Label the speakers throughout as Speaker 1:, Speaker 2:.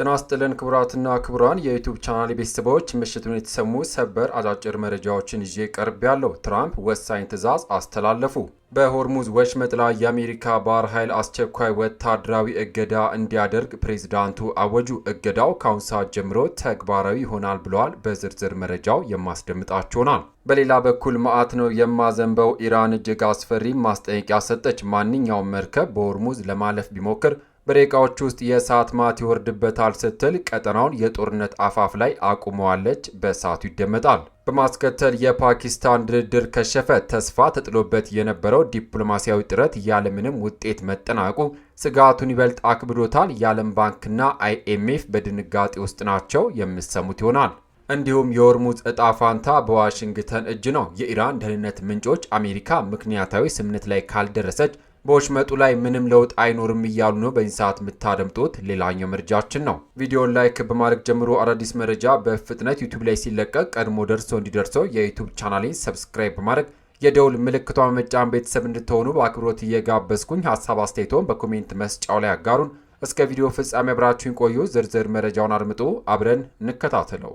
Speaker 1: ጤና ይስጥልን ክቡራትና ክቡራን የዩቲዩብ ቻናል ቤተሰቦች ምሽቱን የተሰሙ ሰበር አጫጭር መረጃዎችን ይዤ ቀርቤያለሁ። ትራምፕ ወሳኝ ትዕዛዝ አስተላለፉ። በሆርሙዝ ወሽመጥ ላይ የአሜሪካ ባህር ኃይል አስቸኳይ ወታደራዊ እገዳ እንዲያደርግ ፕሬዝዳንቱ አወጁ። እገዳው ከአሁን ሰዓት ጀምሮ ተግባራዊ ይሆናል ብለዋል። በዝርዝር መረጃው የማስደምጣችሁ ይሆናል። በሌላ በኩል መዓት ነው የማዘንበው። ኢራን እጅግ አስፈሪ ማስጠንቀቂያ ሰጠች። ማንኛውም መርከብ በሆርሙዝ ለማለፍ ቢሞክር በደቂቃዎች ውስጥ የእሳት ማት ይወርድበታል ስትል ቀጠናውን የጦርነት አፋፍ ላይ አቁመዋለች። በሰዓቱ ይደመጣል። በማስከተል የፓኪስታን ድርድር ከሸፈ። ተስፋ ተጥሎበት የነበረው ዲፕሎማሲያዊ ጥረት ያለምንም ውጤት መጠናቀቁ ስጋቱን ይበልጥ አክብዶታል። የዓለም ባንክና IMF በድንጋጤ ውስጥ ናቸው። የምትሰሙት ይሆናል። እንዲሁም የሆርሙዝ እጣ ፋንታ በዋሽንግተን እጅ ነው። የኢራን ደህንነት ምንጮች አሜሪካ ምክንያታዊ ስምምነት ላይ ካልደረሰች በወሽመጡ ላይ ምንም ለውጥ አይኖርም እያሉ ነው። በዚህ ሰዓት የምታደምጡት ሌላኛው መረጃችን ነው። ቪዲዮን ላይክ በማድረግ ጀምሮ አዳዲስ መረጃ በፍጥነት ዩቲዩብ ላይ ሲለቀቅ ቀድሞ እንዲደርሰው የዩቲዩብ ቻናሌን ሰብስክራይብ በማድረግ የደውል ምልክቷን በመጫን ቤተሰብ እንድትሆኑ በአክብሮት እየጋበዝኩኝ ሀሳብ አስተያየቶን በኮሜንት መስጫው ላይ አጋሩን። እስከ ቪዲዮ ፍጻሜ አብራችሁን ቆዩ። ዝርዝር መረጃውን አድምጡ፣ አብረን እንከታተለው።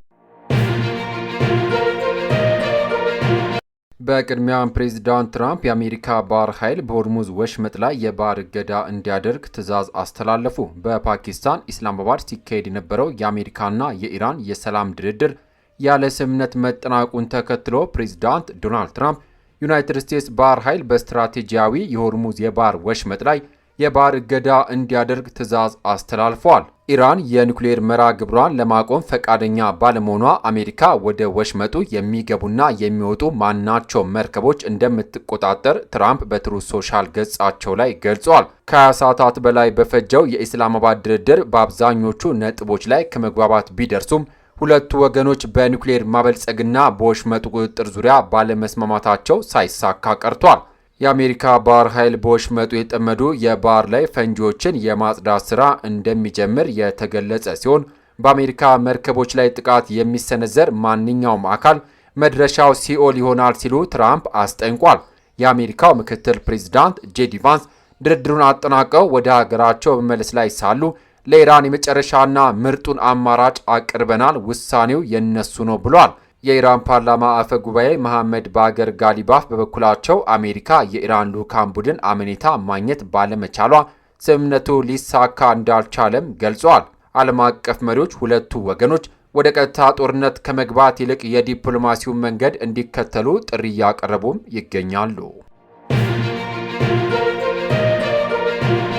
Speaker 1: በቅድሚያም ፕሬዚዳንት ትራምፕ የአሜሪካ ባህር ኃይል በሆርሙዝ ወሽመጥ ላይ የባህር እገዳ እንዲያደርግ ትዕዛዝ አስተላለፉ። በፓኪስታን ኢስላማባድ ሲካሄድ የነበረው የአሜሪካና የኢራን የሰላም ድርድር ያለ ስምምነት መጠናቀቁን ተከትሎ ፕሬዚዳንት ዶናልድ ትራምፕ ዩናይትድ ስቴትስ ባህር ኃይል በስትራቴጂያዊ የሆርሙዝ የባህር ወሽመጥ ላይ የባህር እገዳ እንዲያደርግ ትዕዛዝ አስተላልፈዋል። ኢራን የኒውክሌር መርሃ ግብሯን ለማቆም ፈቃደኛ ባለመሆኗ አሜሪካ ወደ ወሽመጡ የሚገቡና የሚወጡ ማናቸው መርከቦች እንደምትቆጣጠር ትራምፕ በትሩዝ ሶሻል ገጻቸው ላይ ገልጸዋል። ከ20 ሰዓታት በላይ በፈጀው የኢስላማባድ ድርድር በአብዛኞቹ ነጥቦች ላይ ከመግባባት ቢደርሱም ሁለቱ ወገኖች በኒውክሌር ማበልጸግና በወሽመጡ ቁጥጥር ዙሪያ ባለመስማማታቸው ሳይሳካ ቀርቷል። የአሜሪካ ባህር ኃይል በወሽመጡ የጠመዱ የባህር ላይ ፈንጂዎችን የማጽዳት ሥራ እንደሚጀምር የተገለጸ ሲሆን በአሜሪካ መርከቦች ላይ ጥቃት የሚሰነዘር ማንኛውም አካል መድረሻው ሲኦል ይሆናል ሲሉ ትራምፕ አስጠንቋል። የአሜሪካው ምክትል ፕሬዚዳንት ጄዲ ቫንስ ድርድሩን አጠናቀው ወደ ሀገራቸው በመመለስ ላይ ሳሉ ለኢራን የመጨረሻና ምርጡን አማራጭ አቅርበናል፣ ውሳኔው የነሱ ነው ብሏል። የኢራን ፓርላማ አፈ ጉባኤ መሐመድ ባገር ጋሊባፍ በበኩላቸው አሜሪካ የኢራን ልዑካን ቡድን አመኔታ ማግኘት ባለመቻሏ ስምምነቱ ሊሳካ እንዳልቻለም ገልጸዋል። ዓለም አቀፍ መሪዎች ሁለቱ ወገኖች ወደ ቀጥታ ጦርነት ከመግባት ይልቅ የዲፕሎማሲውን መንገድ እንዲከተሉ ጥሪ እያቀረቡም ይገኛሉ።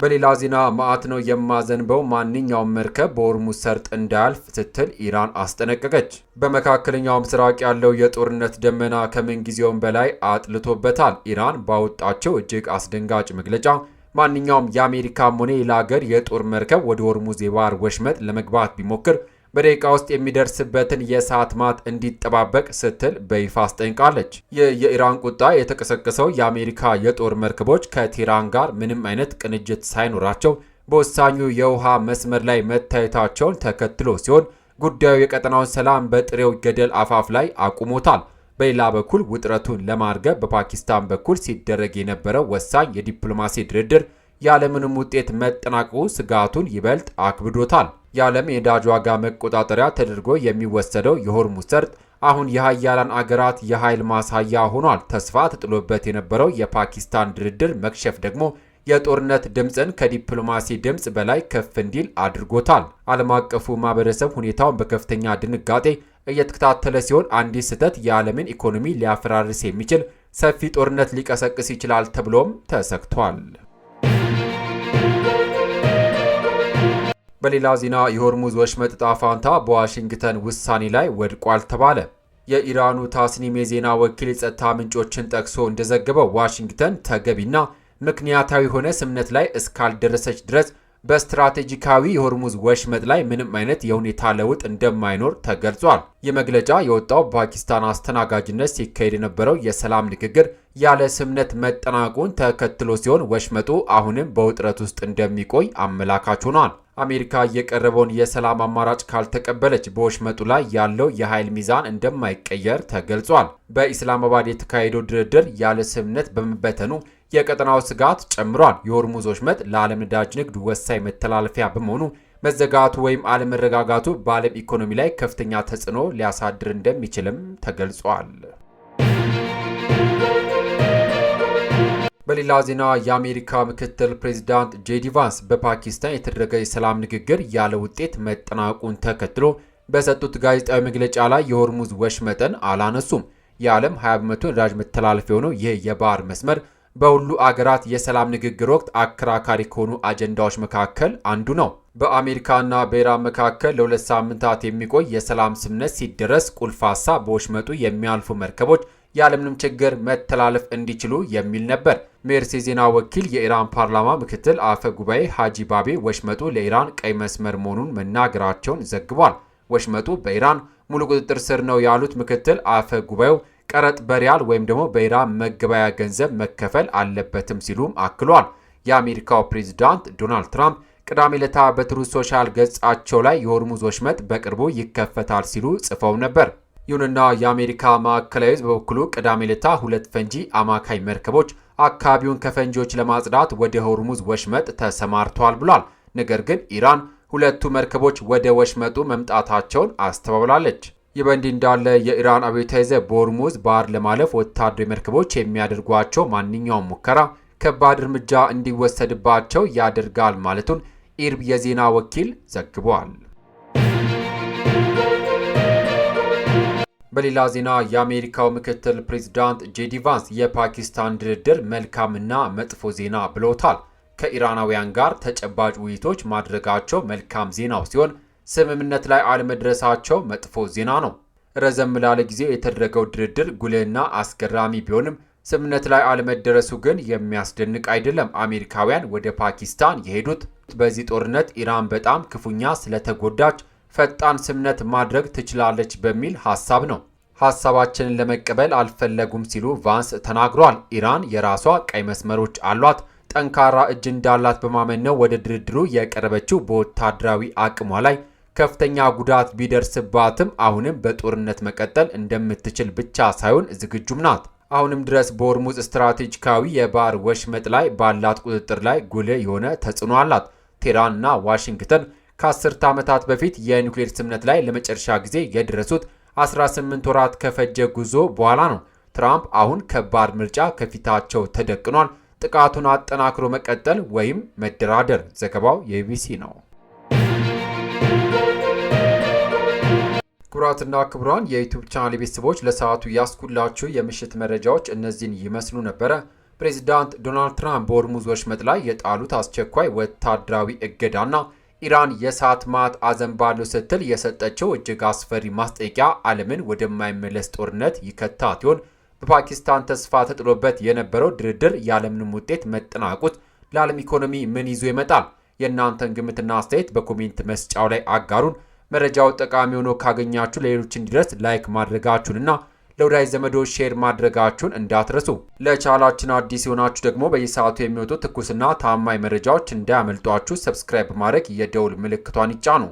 Speaker 1: በሌላ ዜና መዓት ነው የማዘንበው። ማንኛውም መርከብ በሆርሙዝ ሰርጥ እንዳያልፍ ስትል ኢራን አስጠነቀቀች። በመካከለኛው ምስራቅ ያለው የጦርነት ደመና ከምንጊዜውም በላይ አጥልቶበታል። ኢራን ባወጣቸው እጅግ አስደንጋጭ መግለጫ ማንኛውም የአሜሪካም ሆነ ሌላ ሀገር የጦር መርከብ ወደ ሆርሙዝ የባህር ወሽመጥ ለመግባት ቢሞክር በደቂቃ ውስጥ የሚደርስበትን የእሳት ማት እንዲጠባበቅ ስትል በይፋ አስጠንቃለች። ይህ የኢራን ቁጣ የተቀሰቀሰው የአሜሪካ የጦር መርከቦች ከቴህራን ጋር ምንም አይነት ቅንጅት ሳይኖራቸው በወሳኙ የውሃ መስመር ላይ መታየታቸውን ተከትሎ ሲሆን ጉዳዩ የቀጠናውን ሰላም በጥሬው ገደል አፋፍ ላይ አቁሞታል። በሌላ በኩል ውጥረቱን ለማርገብ በፓኪስታን በኩል ሲደረግ የነበረው ወሳኝ የዲፕሎማሲ ድርድር ያለምንም ውጤት መጠናቀቁ ስጋቱን ይበልጥ አክብዶታል። የዓለም የነዳጅ ዋጋ መቆጣጠሪያ ተደርጎ የሚወሰደው የሆርሙዝ ሰርጥ አሁን የሀያላን አገራት የኃይል ማሳያ ሆኗል። ተስፋ ተጥሎበት የነበረው የፓኪስታን ድርድር መክሸፍ ደግሞ የጦርነት ድምፅን ከዲፕሎማሲ ድምፅ በላይ ከፍ እንዲል አድርጎታል። ዓለም አቀፉ ማህበረሰብ ሁኔታውን በከፍተኛ ድንጋጤ እየተከታተለ ሲሆን አንዲት ስህተት የዓለምን ኢኮኖሚ ሊያፈራርስ የሚችል ሰፊ ጦርነት ሊቀሰቅስ ይችላል ተብሎም ተሰግቷል። በሌላ ዜና የሆርሙዝ ወሽመጥ ዕጣ ፈንታ በዋሽንግተን ውሳኔ ላይ ወድቋል ተባለ። የኢራኑ ታስኒም የዜና ወኪል የጸጥታ ምንጮችን ጠቅሶ እንደዘገበው ዋሽንግተን ተገቢና ምክንያታዊ የሆነ ስምምነት ላይ እስካልደረሰች ድረስ በስትራቴጂካዊ የሆርሙዝ ወሽመጥ ላይ ምንም አይነት የሁኔታ ለውጥ እንደማይኖር ተገልጿል። የመግለጫ የወጣው በፓኪስታን አስተናጋጅነት ሲካሄድ የነበረው የሰላም ንግግር ያለ ስምምነት መጠናቀቁን ተከትሎ ሲሆን ወሽመጡ አሁንም በውጥረት ውስጥ እንደሚቆይ አመላካች ሆኗል። አሜሪካ የቀረበውን የሰላም አማራጭ ካልተቀበለች በወሽመጡ ላይ ያለው የኃይል ሚዛን እንደማይቀየር ተገልጿል። በኢስላማባድ የተካሄደው ድርድር ያለ ስምምነት በመበተኑ የቀጠናው ስጋት ጨምሯል። የሆርሙዝ ወሽመጥ ለዓለም ነዳጅ ንግድ ወሳኝ መተላለፊያ በመሆኑ መዘጋቱ ወይም አለመረጋጋቱ በዓለም ኢኮኖሚ ላይ ከፍተኛ ተጽዕኖ ሊያሳድር እንደሚችልም ተገልጿል። በሌላ ዜና የአሜሪካ ምክትል ፕሬዚዳንት ጄዲ ቫንስ በፓኪስታን የተደረገ የሰላም ንግግር ያለ ውጤት መጠናቀቁን ተከትሎ በሰጡት ጋዜጣዊ መግለጫ ላይ የሆርሙዝ ወሽመጥን አላነሱም። የዓለም 20 በመቶ ነዳጅ መተላለፊያ የሆነው ይህ የባህር መስመር በሁሉ አገራት የሰላም ንግግር ወቅት አከራካሪ ከሆኑ አጀንዳዎች መካከል አንዱ ነው። በአሜሪካና በኢራን መካከል ለ2 ሳምንታት የሚቆይ የሰላም ስምምነት ሲደረስ ቁልፍ ሀሳብ በወሽመጡ የሚያልፉ መርከቦች ያለምንም ችግር መተላለፍ እንዲችሉ የሚል ነበር። ሜርስ የዜና ወኪል የኢራን ፓርላማ ምክትል አፈ ጉባኤ ሃጂ ባቤ ወሽመጡ ለኢራን ቀይ መስመር መሆኑን መናገራቸውን ዘግቧል። ወሽመጡ በኢራን ሙሉ ቁጥጥር ስር ነው ያሉት ምክትል አፈ ጉባኤው ቀረጥ በሪያል ወይም ደግሞ በኢራን መገበያ ገንዘብ መከፈል አለበትም ሲሉም አክሏል። የአሜሪካው ፕሬዚዳንት ዶናልድ ትራምፕ ቅዳሜ ዕለት በትሩዝ ሶሻል ገጻቸው ላይ የሆርሙዝ ወሽመጥ በቅርቡ ይከፈታል ሲሉ ጽፈው ነበር። ይሁንና የአሜሪካ ማዕከላዊ ዕዝ በበኩሉ ቅዳሜ ዕለት 2 ፈንጂ አማካይ መርከቦች አካባቢውን ከፈንጂዎች ለማጽዳት ወደ ሆርሙዝ ወሽመጥ ተሰማርተዋል ብሏል። ነገር ግን ኢራን ሁለቱ መርከቦች ወደ ወሽመጡ መምጣታቸውን አስተባብላለች። ይህ በእንዲህ እንዳለ የኢራን አብዮታዊ ዘብ በሆርሙዝ ባህር ለማለፍ ወታደራዊ መርከቦች የሚያደርጓቸው ማንኛውም ሙከራ ከባድ እርምጃ እንዲወሰድባቸው ያደርጋል ማለቱን ኢርብ የዜና ወኪል ዘግቧል። በሌላ ዜና የአሜሪካው ምክትል ፕሬዚዳንት ጄዲ ቫንስ የፓኪስታን ድርድር መልካምና መጥፎ ዜና ብለውታል። ከኢራናውያን ጋር ተጨባጭ ውይይቶች ማድረጋቸው መልካም ዜናው ሲሆን ስምምነት ላይ አለመድረሳቸው መጥፎ ዜና ነው። ረዘም ላለ ጊዜ የተደረገው ድርድር ጉልህና አስገራሚ ቢሆንም ስምምነት ላይ አለመደረሱ ግን የሚያስደንቅ አይደለም። አሜሪካውያን ወደ ፓኪስታን የሄዱት በዚህ ጦርነት ኢራን በጣም ክፉኛ ስለተጎዳች ፈጣን ስምምነት ማድረግ ትችላለች በሚል ሐሳብ ነው። ሐሳባችንን ለመቀበል አልፈለጉም ሲሉ ቫንስ ተናግሯል። ኢራን የራሷ ቀይ መስመሮች አሏት፣ ጠንካራ እጅ እንዳላት በማመን ነው ወደ ድርድሩ የቀረበችው። በወታደራዊ አቅሟ ላይ ከፍተኛ ጉዳት ቢደርስባትም አሁንም በጦርነት መቀጠል እንደምትችል ብቻ ሳይሆን ዝግጁም ናት። አሁንም ድረስ በሆርሙዝ ስትራቴጂካዊ የባህር ወሽመጥ ላይ ባላት ቁጥጥር ላይ ጉልህ የሆነ ተጽዕኖ አላት። ቴህራንና ዋሽንግተን ከ10 ዓመታት በፊት የኒውክሌር ስምምነት ላይ ለመጨረሻ ጊዜ የደረሱት 18 ወራት ከፈጀ ጉዞ በኋላ ነው። ትራምፕ አሁን ከባድ ምርጫ ከፊታቸው ተደቅኗል። ጥቃቱን አጠናክሮ መቀጠል ወይም መደራደር። ዘገባው የቢቢሲ ነው። ክቡራትና ክቡራን የዩቲዩብ ቻናል ቤተሰቦች ለሰዓቱ ያስኩላችሁ የምሽት መረጃዎች እነዚህን ይመስሉ ነበረ። ፕሬዚዳንት ዶናልድ ትራምፕ በሆርሙዝ ወሽመጥ ላይ የጣሉት አስቸኳይ ወታደራዊ እገዳና ኢራን የእሳት ማዕት አዘንባለሁ ስትል የሰጠችው እጅግ አስፈሪ ማስጠንቀቂያ ዓለምን ወደማይመለስ ጦርነት ይከታት ይሆን? በፓኪስታን ተስፋ ተጥሎበት የነበረው ድርድር ያለምንም ውጤት መጠናቀቁት ለዓለም ኢኮኖሚ ምን ይዞ ይመጣል? የእናንተን ግምትና አስተያየት በኮሜንት መስጫው ላይ አጋሩን። መረጃው ጠቃሚ ሆኖ ካገኛችሁ ለሌሎች እንዲደርስ ላይክ ማድረጋችሁንና ለወዳጅ ዘመዶች ሼር ማድረጋችሁን እንዳትረሱ። ለቻናላችን አዲስ የሆናችሁ ደግሞ በየሰዓቱ የሚወጡ ትኩስና ታማኝ መረጃዎች እንዳያመልጧችሁ ሰብስክራይብ በማድረግ የደውል ምልክቷን ይጫኑ።